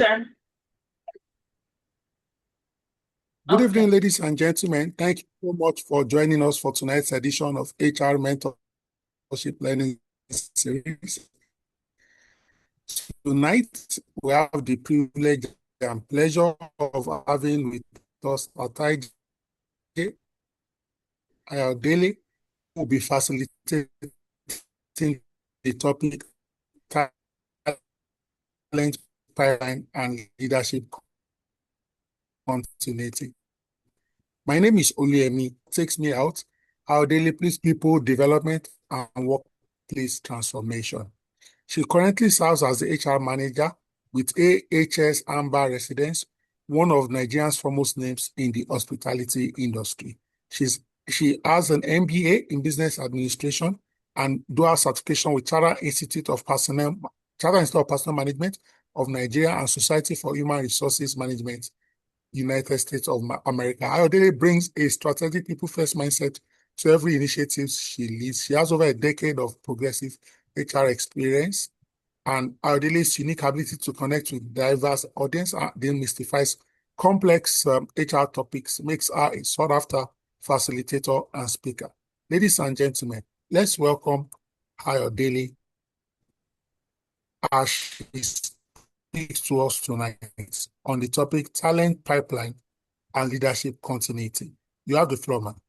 Sir. Good Okay. evening, ladies and gentlemen. Thank you so much for joining us for tonight's edition of HR Mentorship Learning Series. Tonight, we have the privilege and pleasure of having with us Atai Ayodele, who will be facilitating the topic talent pipeline and leadership continuity. My name is Oliemi. Takes me out. Our daily please people development and workplace transformation. She currently serves as the HR manager with AHS Amber Residence, one of Nigeria's foremost names in the hospitality industry. She has an MBA in business administration and dual certification with Charter Institute of Personnel Management of Nigeria and Society for Human Resources Management United States of America. Ayodele brings a strategic people first mindset to every initiative she leads. She has over a decade of progressive HR experience, and Ayodele's unique ability to connect with diverse audience and demystifies complex HR topics makes her a sought-after facilitator and speaker. Ladies and gentlemen, let's welcome Ayodele as she speaks to us tonight on the topic talent pipeline and leadership continuity. You have the floor, ma'am.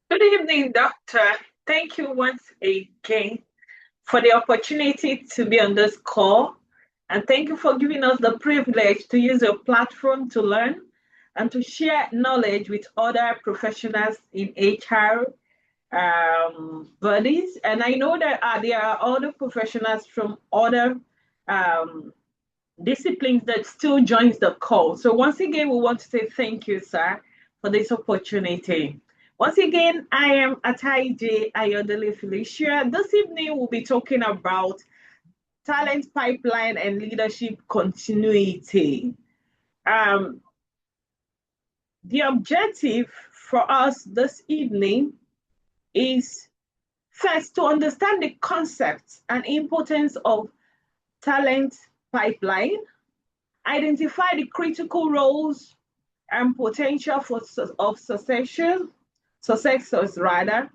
Good evening, Doctor. Thank you once again for the opportunity to be on this call. And thank you for giving us the privilege to use your platform to learn and to share knowledge with other professionals in HR bodies. And I know that there are other professionals from other disciplines that still joins the call. So once again, we want to say thank you, sir, for this opportunity. Once again, I am Ataide Ayodele Felicia. This evening, we'll be talking about talent pipeline and leadership continuity. The objective for us this evening is first to understand the concepts and importance of talent pipeline, identify the critical roles and potential of successors rather,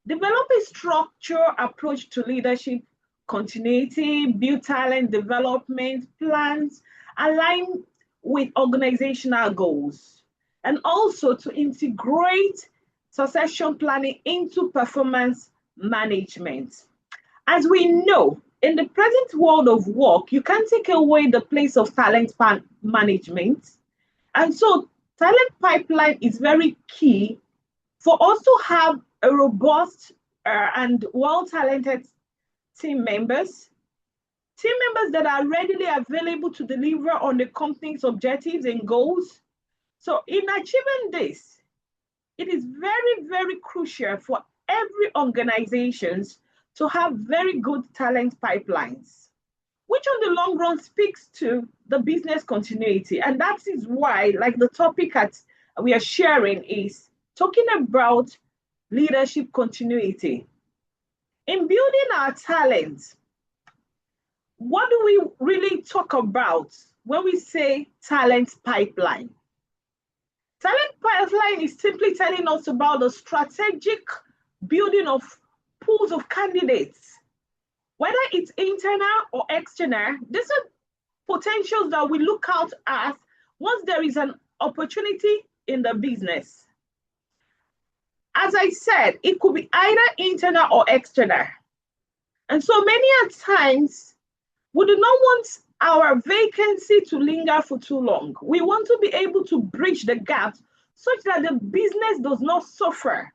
develop a structured approach to leadership continuity, build talent development plans, align with organizational goals, and also to integrate succession planning into performance management. As we know, in the present world of work, you can't take away the place of talent management. And so, talent pipeline is very key for us to have a robust and well-talented team members that are readily available to deliver on the company's objectives and goals. So in achieving this, it is very, very crucial for every organization to have very good talent pipelines, which on the long run speaks to the business continuity. And that is why, like the topic that we are sharing is talking about leadership continuity. In building our talent, what do we really talk about when we say talent pipeline? Talent pipeline is simply telling us about the strategic building of pools of candidates, whether it's internal or external. These are potentials that we look out at once there is an opportunity in the business. As I said, it could be either internal or external. And so many times, we do not want our vacancy to linger for too long. We want to be able to bridge the gap such that the business does not suffer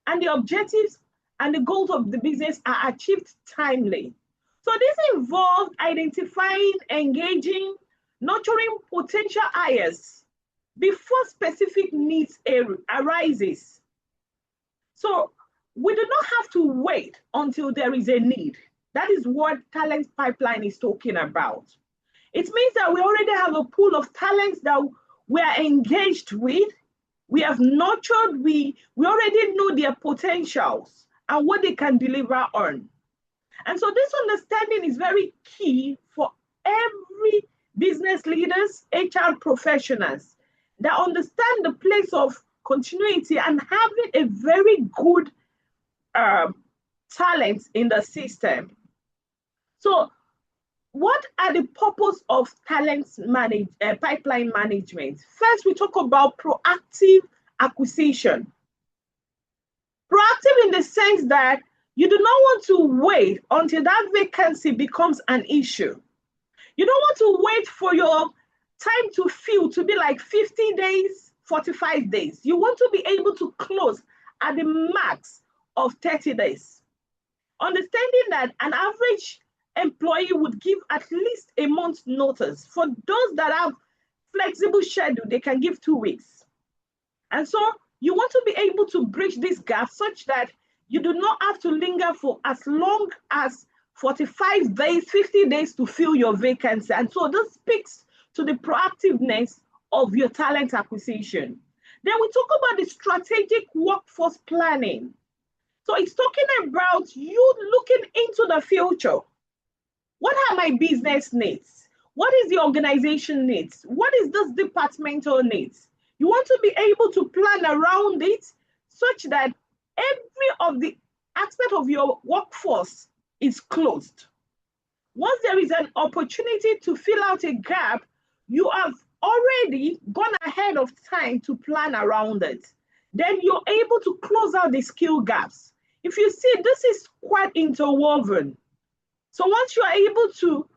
and the objectives and the goals of the business are achieved timely. So this involves identifying, engaging, nurturing potential hires before specific needs arises. So we do not have to wait until there is a need. That is what talent pipeline is talking about. It means that we already have a pool of talents that we are engaged with. We have nurtured, we already know their potentials and what they can deliver on. And so this understanding is very key for every business leaders, HR professionals that understand the place of continuity and having a very good talent in the system. So what are the purpose of pipeline management? First, we talk about proactive acquisition. Proactive in the sense that you do not want to wait until that vacancy becomes an issue. You don't want to wait for your time to fill to be like 50 days, 45 days. You want to be able to close at the max of 30 days. Understanding that an average employee would give at least a month's notice. For those that have flexible schedule, they can give 2 weeks. And so you want to be able to bridge this gap such that you do not have to linger for as long as 45 days, 50 days to fill your vacancy. And so this speaks to the proactiveness of your talent acquisition. Then we talk about the strategic workforce planning. So it's talking about you looking into the future. What are my business needs? What is the organization needs? What is this departmental needs? You want to be able to plan around it such that every of the aspect of your workforce is closed. Once there is an opportunity to fill out a gap, you have already gone ahead of time to plan around it. Then you're able to close out the skill gaps. If you see, this is quite interwoven. So once you are able to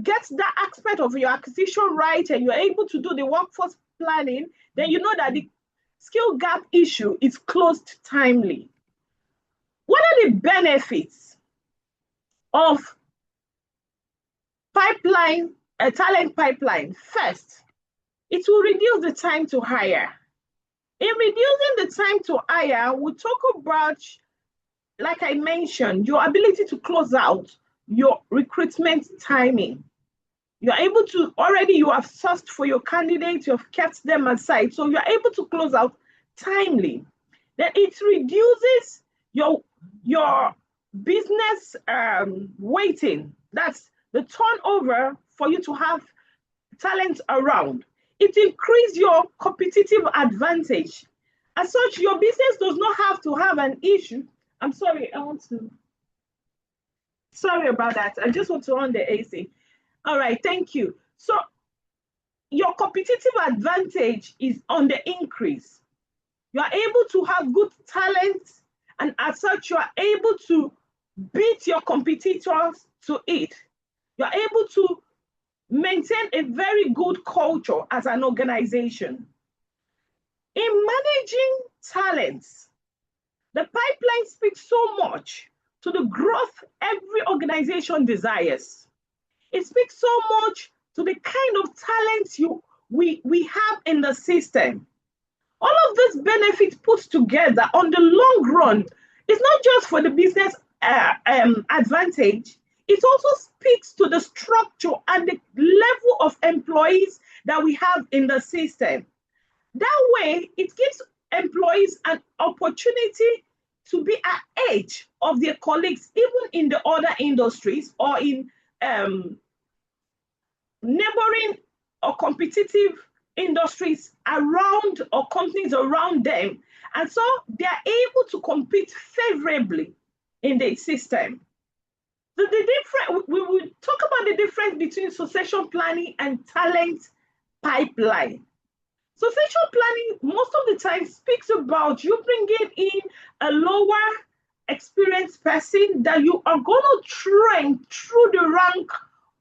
get that aspect of your acquisition right and you're able to do the workforce planning, then you know that the skill gap issue is closed timely. What are the benefits of a talent pipeline? First, it will reduce the time to hire. In reducing the time to hire, we talk about, like I mentioned, your ability to close out your recruitment timing. You're able to, already you have sourced for your candidates, you've kept them aside, so you're able to close out timely. Then it reduces your business waiting. That's the turnover for you to have talent around. It increases your competitive advantage. As such, your business does not have to have an issue. I'm sorry, sorry about that. I just want to on the AC. All right, thank you. So your competitive advantage is on the increase. You are able to have good talent, and as such, you are able to beat your competitors to it. You are able to maintain a very good culture as an organization. In managing talents, the pipeline speaks so much to the growth every organization desires. It speaks so much to the kind of talents we have in the system. All of these benefits put together on the long run is not just for the business advantage, it also speaks to the structure and the level of employees that we have in the system. That way, it gives employees an opportunity to be at edge of their colleagues, even in the other industries or in neighboring or competitive industries around or companies around them. And so they are able to compete favorably in the system. So we will talk about the difference between succession planning and talent pipeline. Succession planning, most of the time, speaks about you bringing in a lower experienced person that you are going to train through the rank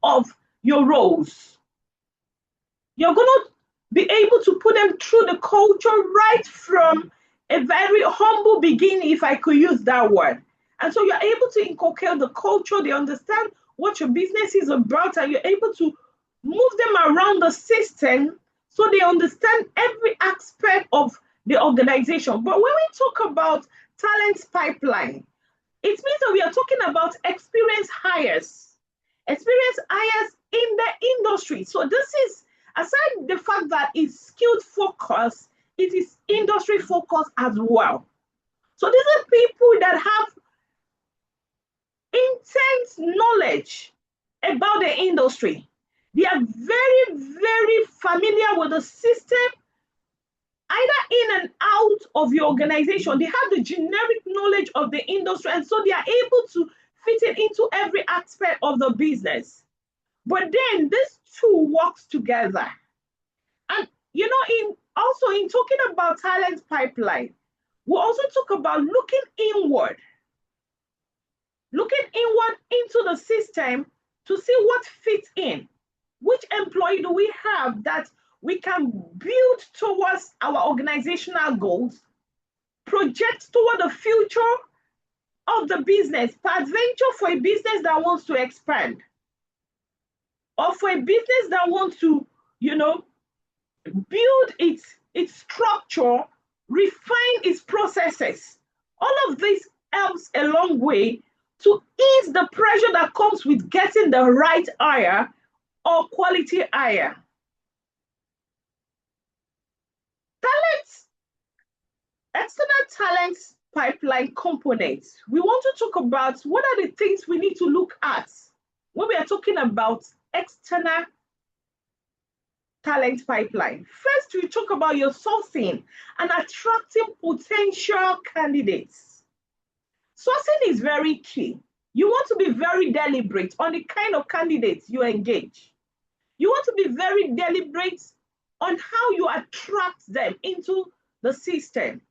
of your roles. You're going to be able to put them through the culture right from a very humble beginning, if I could use that word. And so you're able to inculcate the culture, they understand what your business is about, and you're able to move them around the system so they understand every aspect of the organization. But when we talk about talent pipeline, it means that we are talking about experienced hires in the industry. So this is, aside the fact that it's skilled focus, it is industry focus as well. So these are people that have intense knowledge about the industry. They are very, very familiar with the system, either in and out of your organization. They have the generic knowledge of the industry, and so they are able to fit it into every aspect of the business. But then these two works together. And you know, in talking about talent pipeline, we also talk about looking inward into the system to see what fits in. Which employee do we have that we can build towards our organizational goals, project toward the future of the business, peradventure for a business that wants to expand, or for a business that wants to, build its structure, refine its processes. All of this helps a long way to ease the pressure that comes with getting the right hire or quality hire. External talents pipeline components. We want to talk about what are the things we need to look at when we are talking about external talent pipeline. First, we talk about your sourcing and attracting potential candidates. Sourcing is very key. You want to be very deliberate on the kind of candidates you engage. You want to be very deliberate on how you attract them into the system.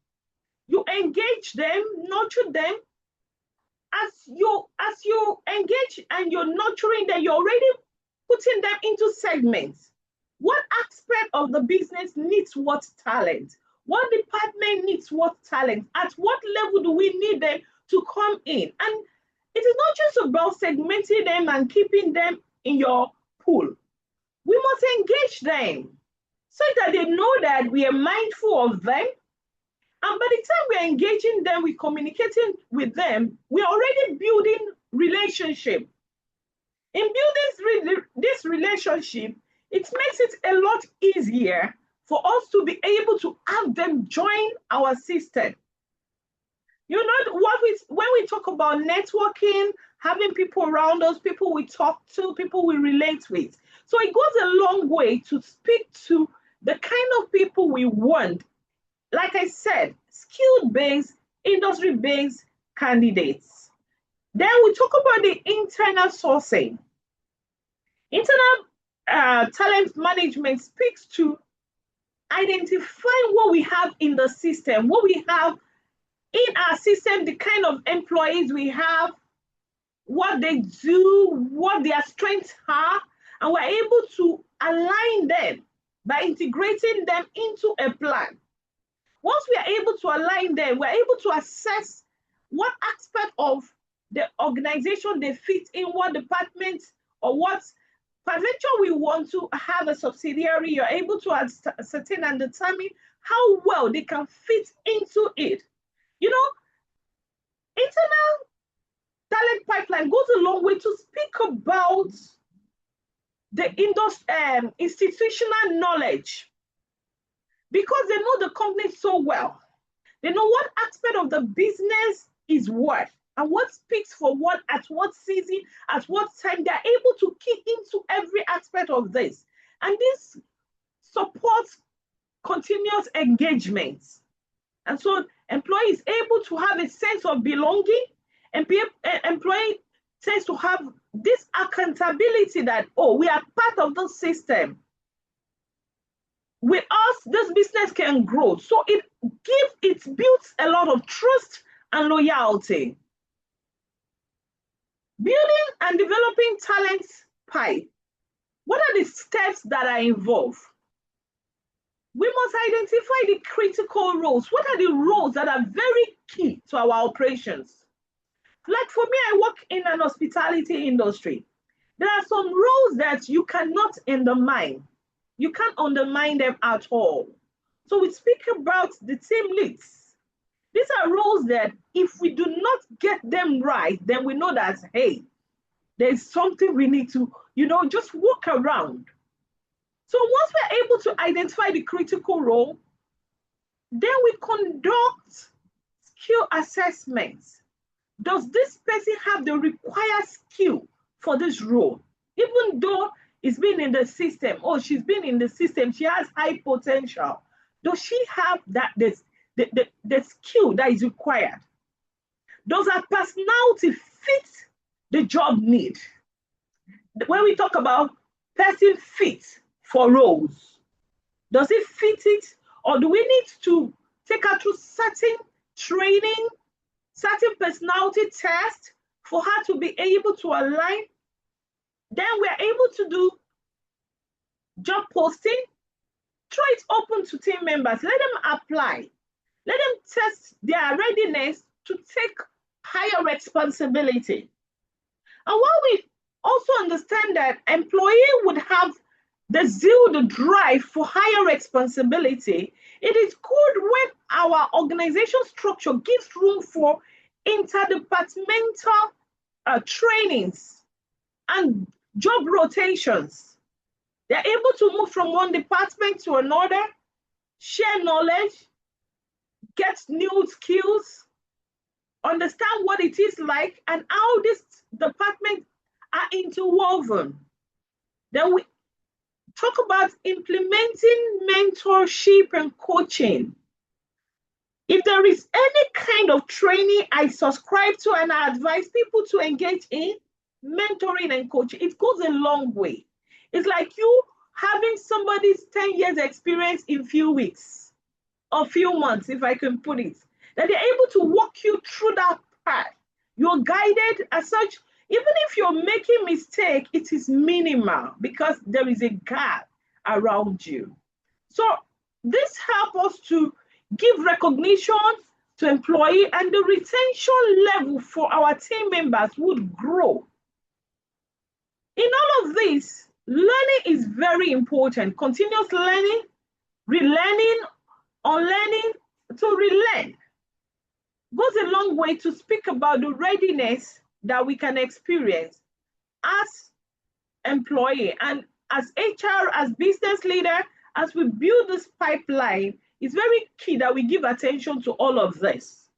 You engage them, nurture them. As you engage and you're nurturing them, you're already putting them into segments. What aspect of the business needs what talent? What department needs what talent? At what level do we need them to come in? And it is not just about segmenting them and keeping them in your pool. We must engage them so that they know that we are mindful of them. And by the time we're engaging them, we're communicating with them, we're already building relationship. In building this relationship, it makes it a lot easier for us to be able to have them join our system. You know, when we talk about networking, having people around us, people we talk to, people we relate with. So it goes a long way to speak to the kind of people we want. Like I said, skill-based, industry-based candidates. Then we talk about the internal sourcing. Internal talent management speaks to identifying what we have in the system, what we have in our system, the kind of employees we have, what they do, what their strengths are, and we're able to align them by integrating them into a plan. Once we are able to align them, we're able to assess what aspect of the organization they fit in, what department or what peradventure we want to have a subsidiary. You're able to ascertain and determine how well they can fit into it. You know, internal talent pipeline goes a long way to speak about the institutional knowledge, because they know the company so well. They know what aspect of the business is what and what speaks for what at what season, at what time. They're able to key into every aspect of this. And this supports continuous engagement. And so employee is able to have a sense of belonging, and employee tends to have this accountability that, oh, we are part of the system. With us, this business can grow. So it builds a lot of trust and loyalty. Building and developing talent pipe. What are the steps that are involved? We must identify the critical roles. What are the roles that are very key to our operations? Like for me, I work in an hospitality industry. There are some roles that you cannot undermine. You can't undermine them at all. So we speak about the team leads. These are roles that if we do not get them right, then we know that, hey, there's something we need to, just walk around. So once we're able to identify the critical role, then we conduct skill assessments. Does this person have the required skill for this role? Even though is being in the system. Oh, she's been in the system. She has high potential. Does she have that the skill that is required? Does her personality fit the job need? When we talk about person fit for roles, does it fit it? Or do we need to take her through certain training, certain personality tests for her to be able to align? Then we're able to do job posting, throw it open to team members, let them apply, let them test their readiness to take higher responsibility. And while we also understand that employee would have the zeal, the drive for higher responsibility, it is good when our organization structure gives room for interdepartmental trainings and job rotations. They're able to move from one department to another, share knowledge, get new skills, understand what it is like and how these departments are interwoven. Then we talk about implementing mentorship and coaching. If there is any kind of training I subscribe to and I advise people to engage in, mentoring and coaching, it goes a long way. It's like you having somebody's 10 years experience in few weeks or few months, if I can put it, that they're able to walk you through that path. You're guided as such. Even if you're making mistake, it is minimal because there is a gap around you. So this helps us to give recognition to employee, and the retention level for our team members would grow. In all of this, learning is very important. Continuous learning, relearning, unlearning, to relearn goes a long way to speak about the readiness that we can experience as employee and as HR, as business leader. As we build this pipeline, it's very key that we give attention to all of this.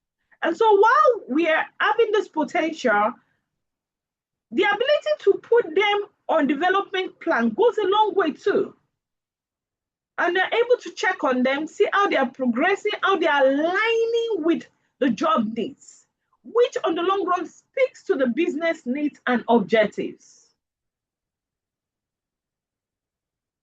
And so while we are having this potential, the ability to put them on development plan goes a long way too. And they're able to check on them, see how they are progressing, how they are aligning with the job needs, which on the long run speaks to the business needs and objectives.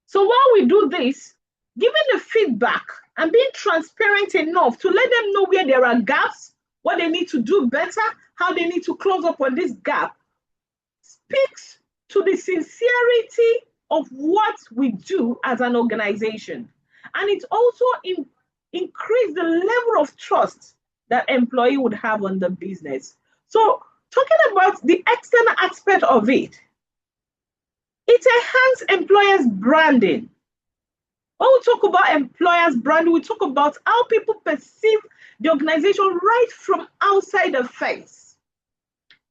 So while we do this, giving the feedback and being transparent enough to let them know where there are gaps, what they need to do better, how they need to close up on this gap, speaks to the sincerity of what we do as an organization. And it also increases the level of trust that employee would have on the business. So talking about the external aspect of it, it enhances employers' branding. When we talk about employers' branding, we talk about how people perceive the organization right from outside the face.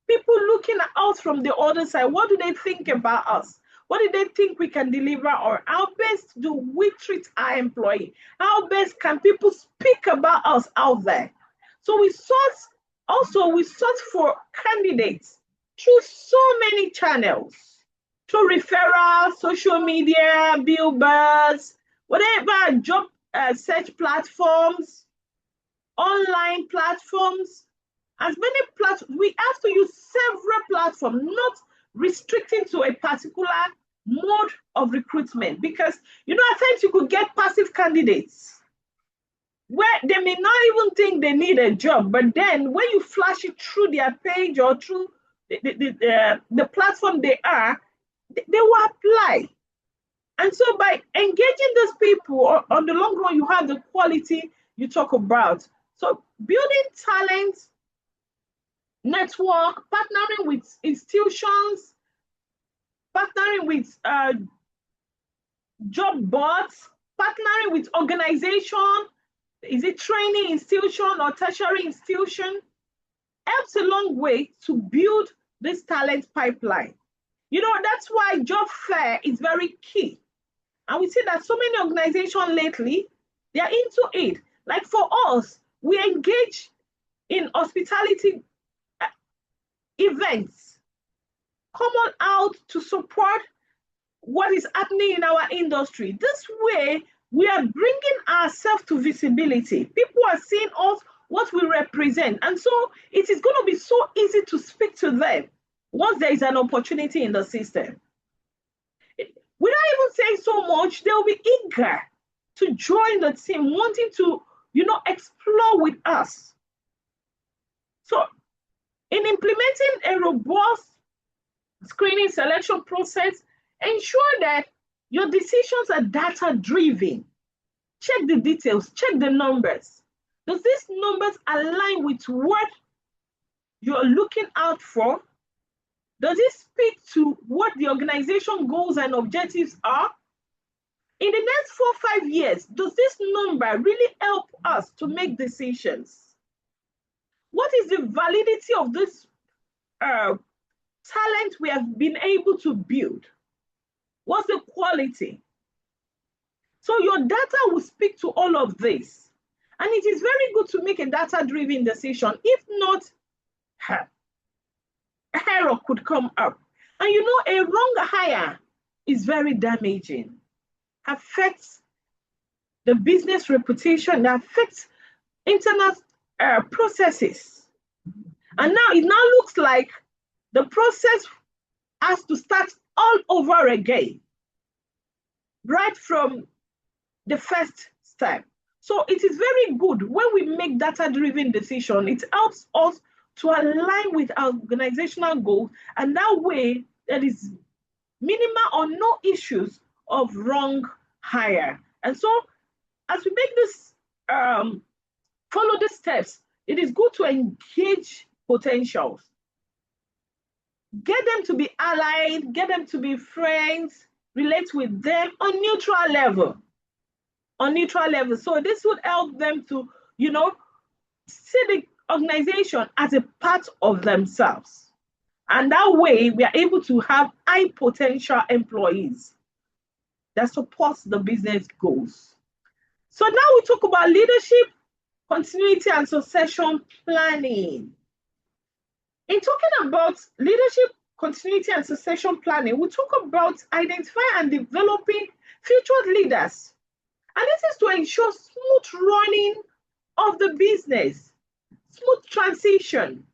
People looking at us from the other side, what do they think about us? What do they think we can deliver, or how best do we treat our employee? How best can people speak about us out there? So we sought for candidates through so many channels, through referrals, social media, billboards, whatever, job search platforms, online platforms, as many platforms. We have to use several platforms, not restricting to a particular mode of recruitment, because at times you could get passive candidates where they may not even think they need a job, but then when you flash it through their page or through the platform they are, they will apply. And so by engaging those people, on the long run, you have the quality you talk about. So building talent, network, partnering with institutions, partnering with job boards, partnering with organization, is it training institution or tertiary institution, helps a long way to build this talent pipeline. That's why job fair is very key. And we see that so many organizations lately, they are into it. Like for us, we engage in hospitality events, come on out to support what is happening in our industry. This way, we are bringing ourselves to visibility. People are seeing us, what we represent. And so it is going to be so easy to speak to them once there is an opportunity in the system. Without even saying so much, they'll be eager to join the team, wanting to, explore with us. So in implementing a robust screening selection process, ensure that your decisions are data-driven. Check the details, check the numbers. Does these numbers align with what you're looking out for? Does it speak to what the organization goals and objectives are? In the next 4 or 5 years, does this number really help us to make decisions? What is the validity of this talent we have been able to build? What's the quality? So your data will speak to all of this. And it is very good to make a data-driven decision. If not, error could come up. And a wrong hire is very damaging. Affects the business reputation, affects internal processes. And now it now looks like the process has to start all over again, right from the first step. So it is very good when we make data-driven decision. It helps us to align with our organizational goals, and that way there is minimal or no issues of wrong hire. And so as we make this, follow the steps, it is good to engage potentials. Get them to be allied, get them to be friends, relate with them on neutral level. So this would help them to, see the organization as a part of themselves. And that way we are able to have high potential employees that supports the business goals. So now we talk about leadership, continuity, and succession planning. In talking about leadership, continuity, and succession planning, we talk about identifying and developing future leaders. And this is to ensure smooth running of the business, smooth transition.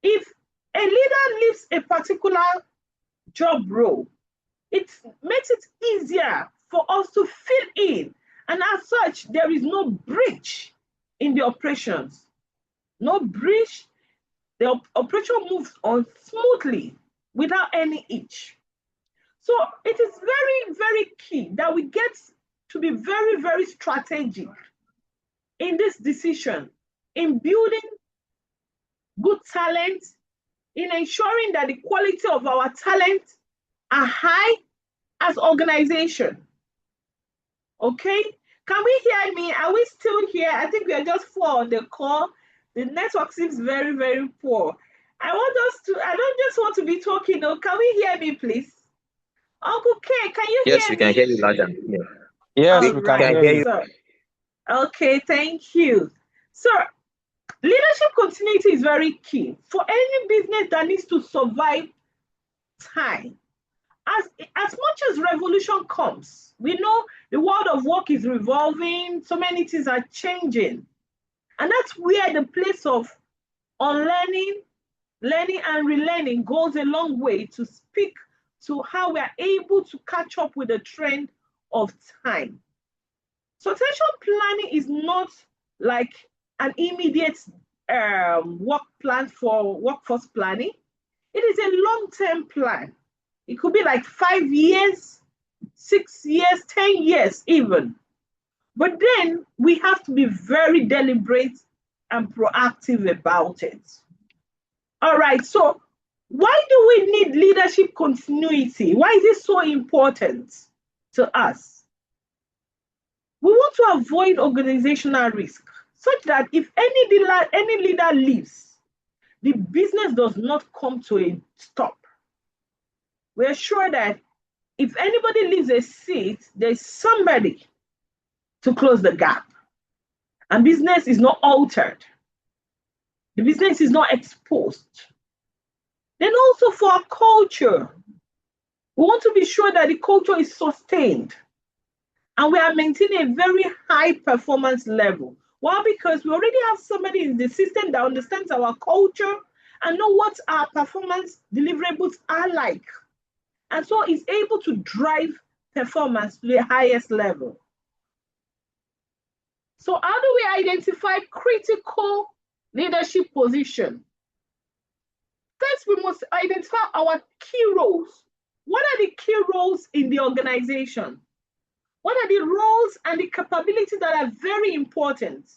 If a leader leaves a particular job role, it makes it easier for us to fill in. And as such, there is no breach in the operations. No breach. The operation moves on smoothly without any hitch. So it is very, very key that we get to be very, very strategic in this decision, in building good talent, in ensuring that the quality of our talent are high as organization. Okay? Can we hear me? Are we still here? I think we are just 4 on the call. The network seems very, very poor. I don't just want to be talking though. Can we hear me, please? Uncle K, can you hear me? Yes, we can hear you loud and clear. Yes, we can hear you. So, okay, thank you. So, leadership continuity is very key for any business that needs to survive time. As much as revolution comes, we know the world of work is revolving, so many things are changing. And that's where the place of unlearning, learning, and relearning goes a long way to speak to how we are able to catch up with the trend of time. Succession planning is not like an immediate work plan for workforce planning. It is a long-term plan. It could be like 5 years, 6 years, 10 years even. But then we have to be very deliberate and proactive about it. All right, so why do we need leadership continuity? Why is it so important to us? We want to avoid organizational risk such that if any leader leaves, the business does not come to a stop. We're sure that if anybody leaves a seat, there's somebody to close the gap. And business is not altered. The business is not exposed. Then also for our culture, We want to be sure that the culture is sustained and we are maintaining a very high performance level. Well, because we already have somebody in the system that understands our culture and know what our performance deliverables are like. And so is able to drive performance to the highest level. So how do we identify critical leadership position? First, we must identify our key roles. What are the key roles in the organization? What are the roles and the capabilities that are very important?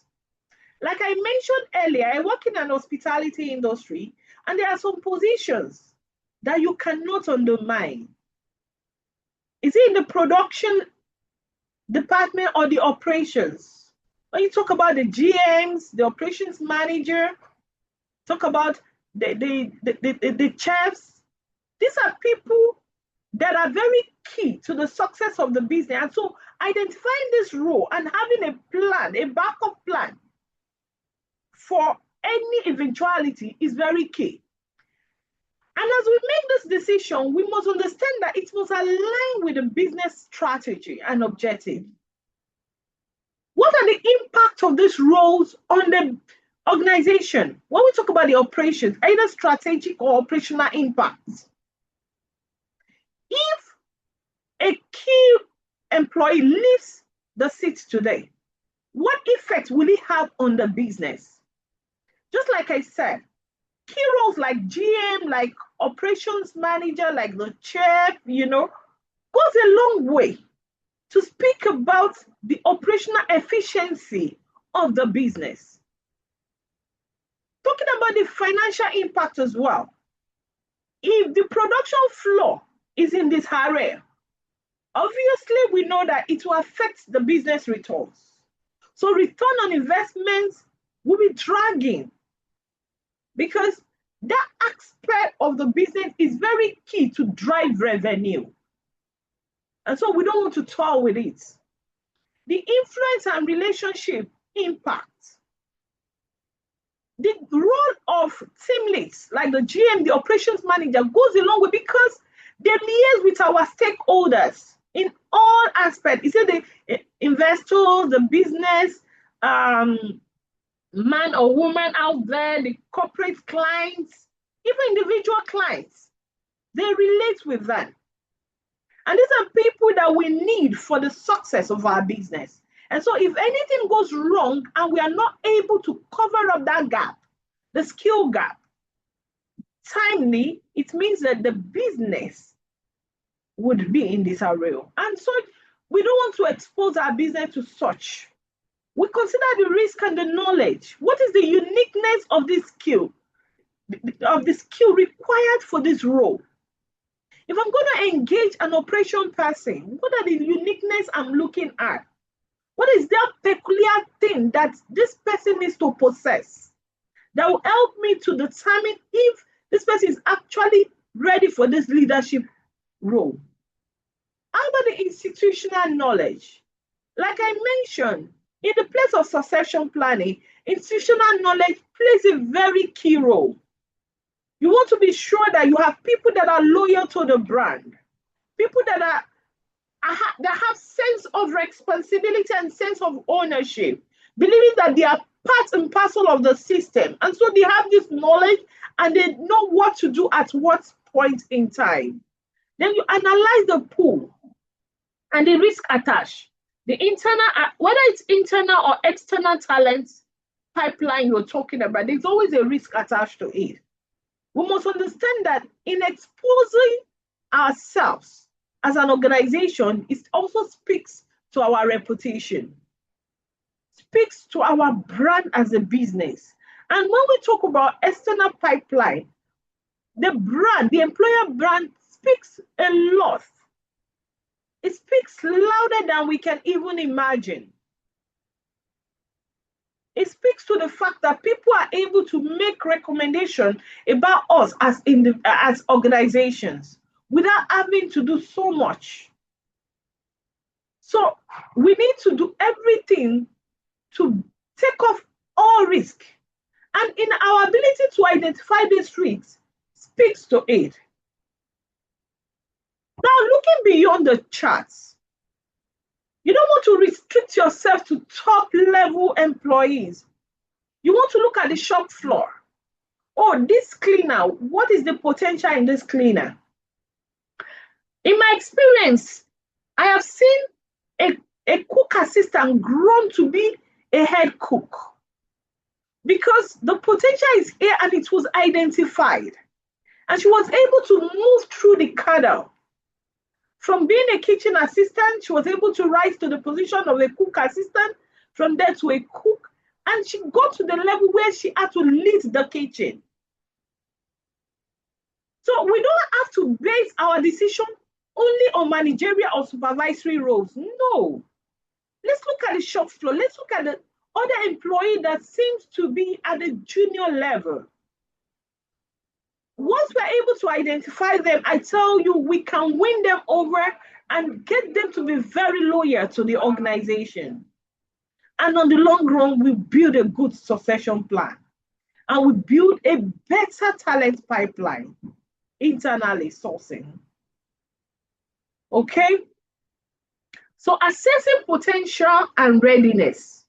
Like I mentioned earlier, I work in an hospitality industry, and there are some positions that you cannot undermine. Is it in the production department or the operations? When you talk about the GMs, the operations manager, talk about the chefs, these are people that are very key to the success of the business. And so identifying this role and having a plan, a backup plan for any eventuality is very key. And as we make this decision, we must understand that it must align with the business strategy and objective. What are the impacts of these roles on the organization? When we talk about the operations, either strategic or operational impacts. If a key employee leaves the seat today, what effect will it have on the business? Just like I said, key roles like GM, like operations manager, like the chef, goes a long way to speak about the operational efficiency of the business. Talking about the financial impact as well. If the production floor is in disarray, obviously we know that it will affect the business returns. So return on investments will be dragging because that aspect of the business is very key to drive revenue. And so we don't want to toy with it. The influence and relationship impact. The role of team leads, like the GM, the operations manager, goes a long way because they liaise with our stakeholders in all aspects. You see the investors, the business, man or woman out there, the corporate clients, even individual clients, they relate with them. And these are people that we need for the success of our business. And so if anything goes wrong and we are not able to cover up that gap, the skill gap, timely, it means that the business would be in disarray. And so we don't want to expose our business to such. We consider the risk and the knowledge. What is the uniqueness of this skill, required for this role? If I'm going to engage an operation person, what are the uniqueness I'm looking at? What is that peculiar thing that this person needs to possess that will help me to determine if this person is actually ready for this leadership role? How about the institutional knowledge? Like I mentioned, in the place of succession planning, institutional knowledge plays a very key role. You want to be sure that you have people that are loyal to the brand, people that have sense of responsibility and sense of ownership, believing that they are part and parcel of the system. And so they have this knowledge and they know what to do at what point in time. Then you analyze the pool and the risk attached. The internal, whether it's internal or external talent pipeline you're talking about, there's always a risk attached to it. We must understand that in exposing ourselves as an organization, it also speaks to our reputation, speaks to our brand as a business. And when we talk about external pipeline, the brand, the employer brand speaks a lot. It speaks louder than we can even imagine. It speaks to the fact that people are able to make recommendations about us as organizations without having to do so much. So we need to do everything to take off all risk. And in our ability to identify these risks speaks to it. Now, looking beyond the charts, you don't want to restrict yourself to top level employees. You want to look at the shop floor. Oh, this cleaner, what is the potential in this cleaner? In my experience, I have seen a cook assistant grown to be a head cook because the potential is here and it was identified. And she was able to move through the cadre. From being a kitchen assistant, she was able to rise to the position of a cook assistant, from there to a cook, and she got to the level where she had to lead the kitchen. So we don't have to base our decision only on managerial or supervisory roles. No. Let's look at the shop floor. Let's look at the other employee that seems to be at the junior level. Once we're able to identify them, I tell you, we can win them over and get them to be very loyal to the organization. And on the long run, we build a good succession plan. And we build a better talent pipeline, internally sourcing. Okay? So assessing potential and readiness.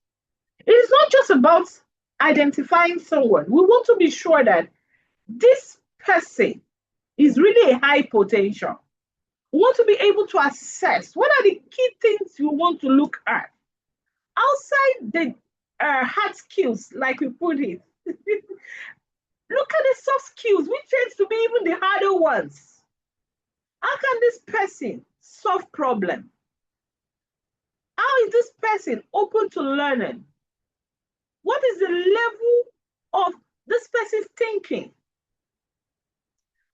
It is not just about identifying someone. We want to be sure that this person is really a high potential. We want to be able to assess what are the key things you want to look at. Outside the hard skills, like we put it, look at the soft skills, which tends to be even the harder ones. How can this person solve problems? How is this person open to learning? What is the level of this person's thinking?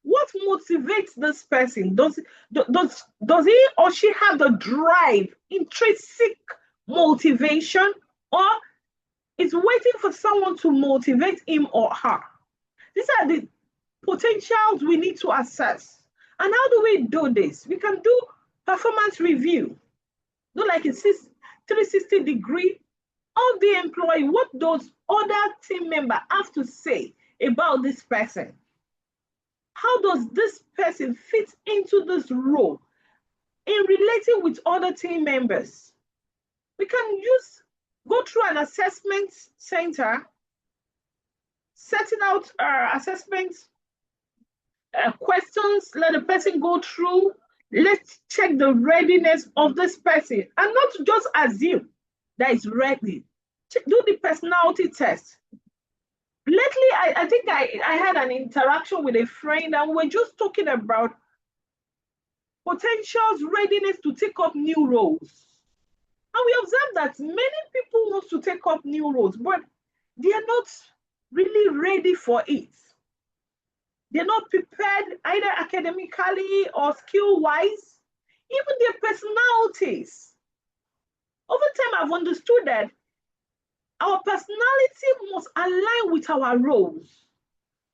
What motivates this person? Does he or she have the drive, intrinsic motivation, or is waiting for someone to motivate him or her? These are the potentials we need to assess. And how do we do this? We can do performance review. Do like a 360-degree of the employee. What does other team member have to say about this person? How does this person fit into this role in relating with other team members? We can go through an assessment center, setting out assessment questions, let the person go through. Let's check the readiness of this person and not just assume that it's ready. Do the personality test. Lately, I think I had an interaction with a friend and we're just talking about potential's readiness to take up new roles. And we observe that many people want to take up new roles, but they are not really ready for it. They're not prepared either academically or skill-wise, even their personalities. Over time, I've understood that our personality must align with our roles.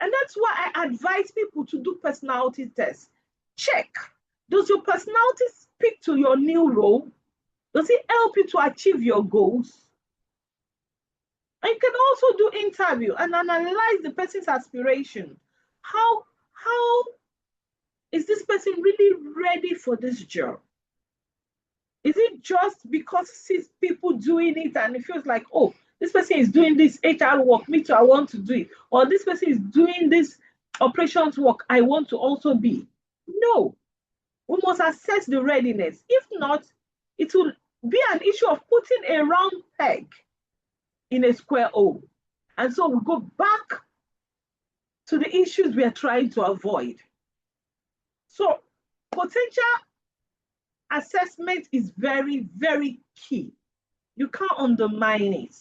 And that's why I advise people to do personality tests. Check, does your personality speak to your new role? Does it help you to achieve your goals? And you can also do interview and analyze the person's aspiration. How is this person really ready for this job? Is it just because he sees people doing it and it feels like, oh, this person is doing this HR work, me too, I want to do it. Or this person is doing this operations work, I want to also be. No, we must assess the readiness. If not, it will be an issue of putting a round peg in a square hole. And so we go back to the issues we are trying to avoid. So potential assessment is very, very key. You can't undermine it.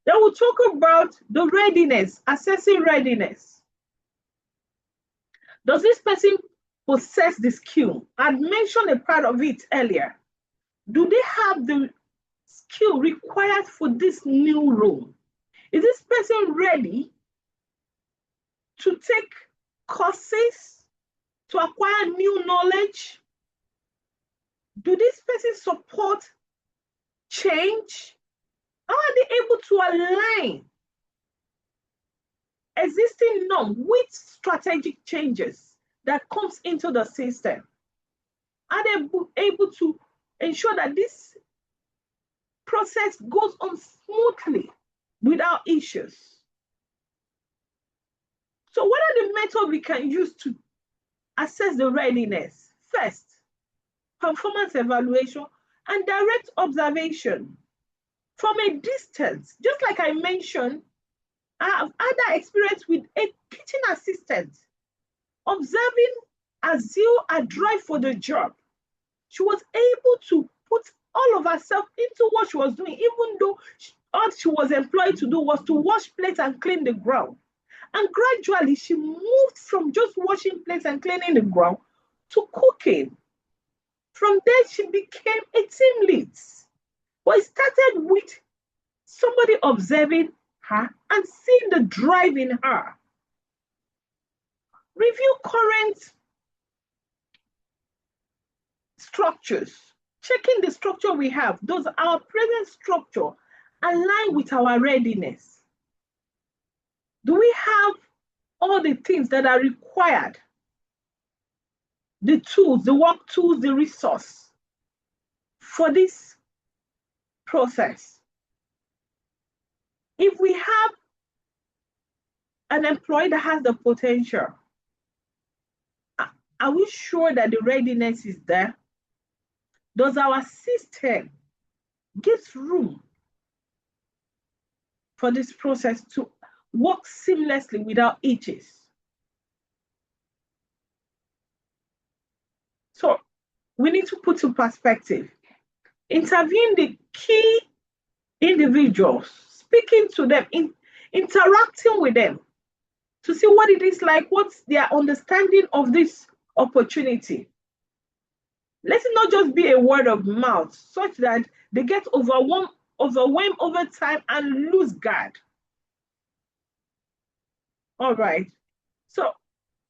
Then we'll talk about the readiness, assessing readiness. Does this person possess the skill? I'd mentioned a part of it earlier. Do they have the skill required for this new role? Is this person ready to take courses, to acquire new knowledge? Do this person support change? How are they able to align existing norm with strategic changes that comes into the system? Are they able to ensure that this process goes on smoothly without issues? So what are the methods we can use to assess the readiness? First, performance evaluation and direct observation from a distance. Just like I mentioned, I have had that experience with a kitchen assistant observing her drive for the job. She was able to put all of herself into what she was doing, even though all she was employed to do was to wash plates and clean the ground. And gradually, she moved from just washing plates and cleaning the ground to cooking. From there, she became a team lead. But it started with somebody observing her and seeing the drive in her. Review current structures, checking the structure we have. Does our present structure align with our readiness? Do we have all the things that are required? The tools, the work tools, the resource for this process. If we have an employee that has the potential, are we sure that the readiness is there? Does our system give room for this process to work seamlessly without hitches? So we need to put in perspective, interviewing the key individuals, speaking to them, interacting with them to see what it is like, what's their understanding of this opportunity. Let it not just be a word of mouth, such that they get overwhelmed over time and lose guard. All right. So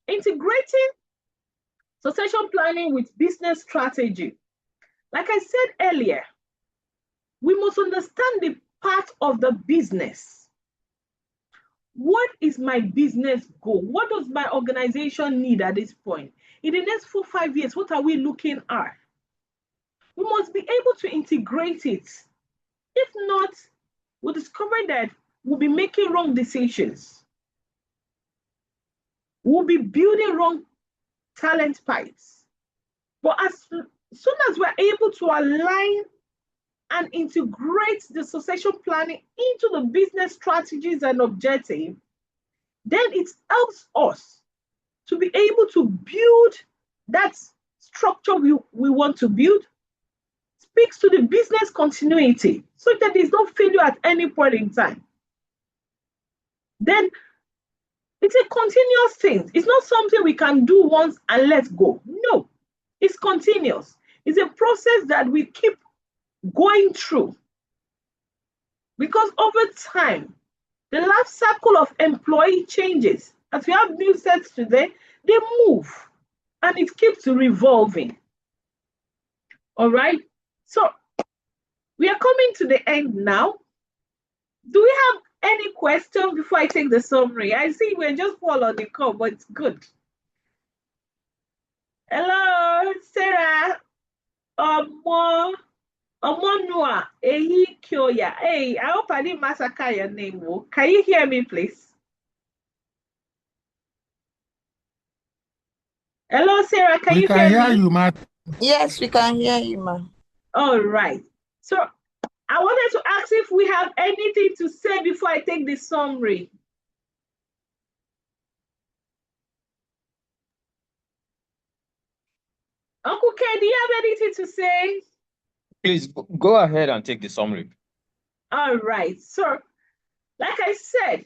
integrating succession planning with business strategy. Like I said earlier, we must understand the part of the business. What is my business goal? What does my organization need at this point? In the next 4 or 5 years, what are we looking at? We must be able to integrate it. If not, we'll discover that we'll be making wrong decisions. We'll be building wrong talent pipes. But as soon as we're able to align and integrate the succession planning into the business strategies and objectives, then it helps us to be able to build that structure we want to build, speaks to the business continuity so that there's no failure at any point in time. Then it's a continuous thing. It's not something we can do once and let go. No, it's continuous. It's a process that we keep going through. Because over time, the life cycle of employee changes. As we have new sets today, they move and it keeps revolving. All right. So we are coming to the end now. Do we have any questions before I take the summary? I see we're just fall on the call, but it's good. Hello, Sarah. Omonua Ehi Kyoya. Hey, I hope I didn't massacre your name. Can you hear me, please? Hello, Sarah. Can you hear me? We can hear you, Matt. Yes, we can hear you, ma. All right. So I wanted to ask if we have anything to say before I take the summary. Uncle K, do you have anything to say? Please go ahead and take the summary. All right. So, like I said,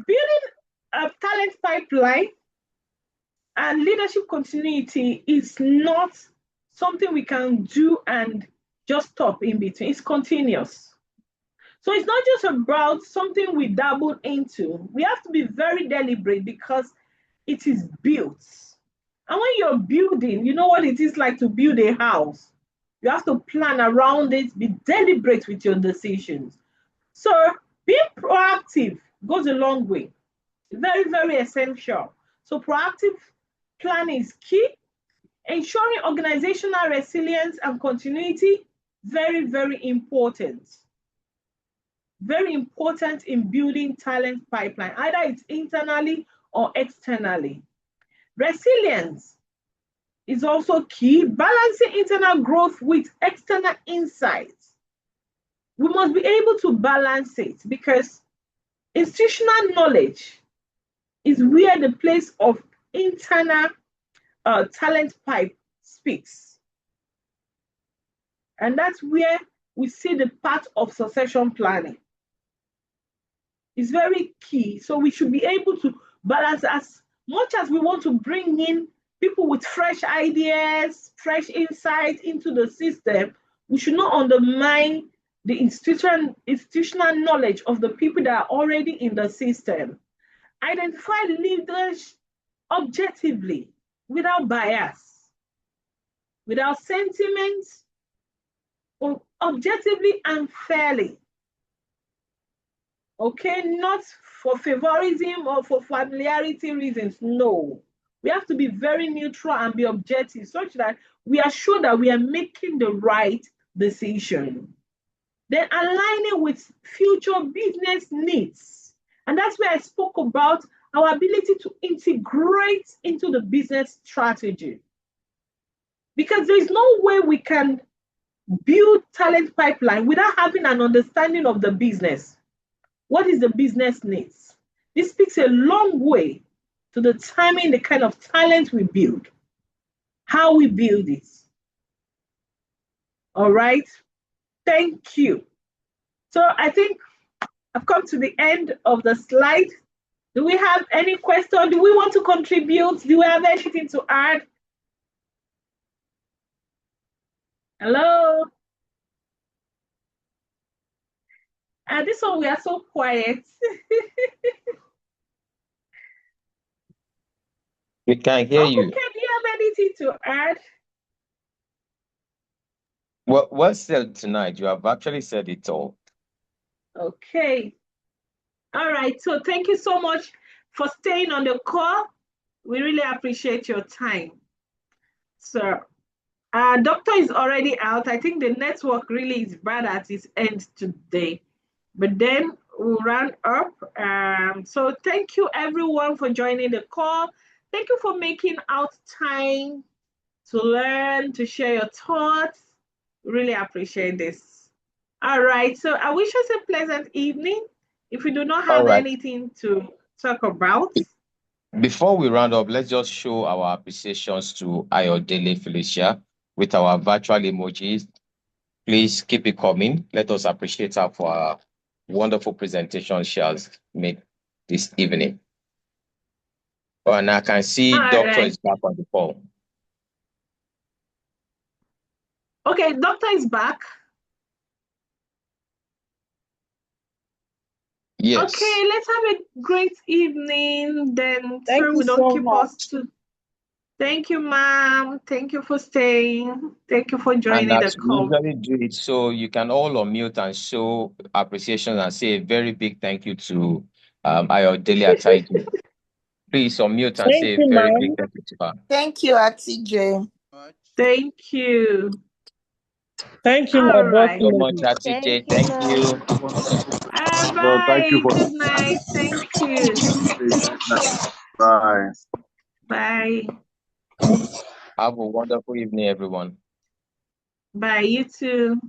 building a talent pipeline and leadership continuity is not something we can do and just stop in between. It's continuous. So it's not just about something we dabble into. We have to be very deliberate because it is built. And when you're building, you know what it is like to build a house. You have to plan around it, be deliberate with your decisions. So being proactive goes a long way. Very, very essential. So proactive planning is key. Ensuring organizational resilience and continuity, very, very important. Very important in building talent pipeline, either it's internally or externally. Resilience is also key, balancing internal growth with external insights. We must be able to balance it because institutional knowledge is where the place of internal talent pipe speaks. And that's where we see the part of succession planning. It's very key. So we should be able to balance as much as we want to bring in people with fresh ideas, fresh insights into the system. We should not undermine the institutional knowledge of the people that are already in the system. Identify leaders objectively, without bias, without sentiment, or objectively and fairly. Okay, not for favorism or for familiarity reasons, no. We have to be very neutral and be objective such that we are sure that we are making the right decision. Then aligning with future business needs. And that's where I spoke about our ability to integrate into the business strategy. Because there's no way we can build talent pipeline without having an understanding of the business. What is the business needs? This speaks a long way to determine the kind of talent we build, how we build it. All right, thank you. So I think I've come to the end of the slide. Do we have any question? Do we want to contribute? Do we have anything to add? Hello? And this one, we are so quiet. We can't hear you. Okay, do you have anything to add? Well said tonight. You have actually said it all. Okay. All right. So thank you so much for staying on the call. We really appreciate your time. So doctor is already out. I think the network really is bad at its end today. But then we'll run up. So thank you everyone for joining the call. Thank you for making out time to learn, to share your thoughts. Really appreciate this. All right, so I wish us a pleasant evening. If we do not have anything to talk about. Before we round up, let's just show our appreciations to Ayodele Felicia with our virtual emojis. Please keep it coming. Let us appreciate her for our wonderful presentation she has made this evening. Oh, and I can see Doctor is back on the call. Okay, Doctor is back. Yes. Okay, let's have a great evening. Then Thank sure you we don't so keep much. us to. Thank you, ma'am. Thank you for staying. Thank you for joining And the as we call. usually do it, so you can all unmute and show appreciation and say a very big thank you to Ayodele Ataiju. Please unmute and say a very big thank you to her. Thank you, Auntie J. Thank you. Thank you, my All boss right. So much, lady. Atije. Thank you. Bye. Thank you for Good night. Thank you. Bye. Bye. Have a wonderful evening, everyone. Bye. You too.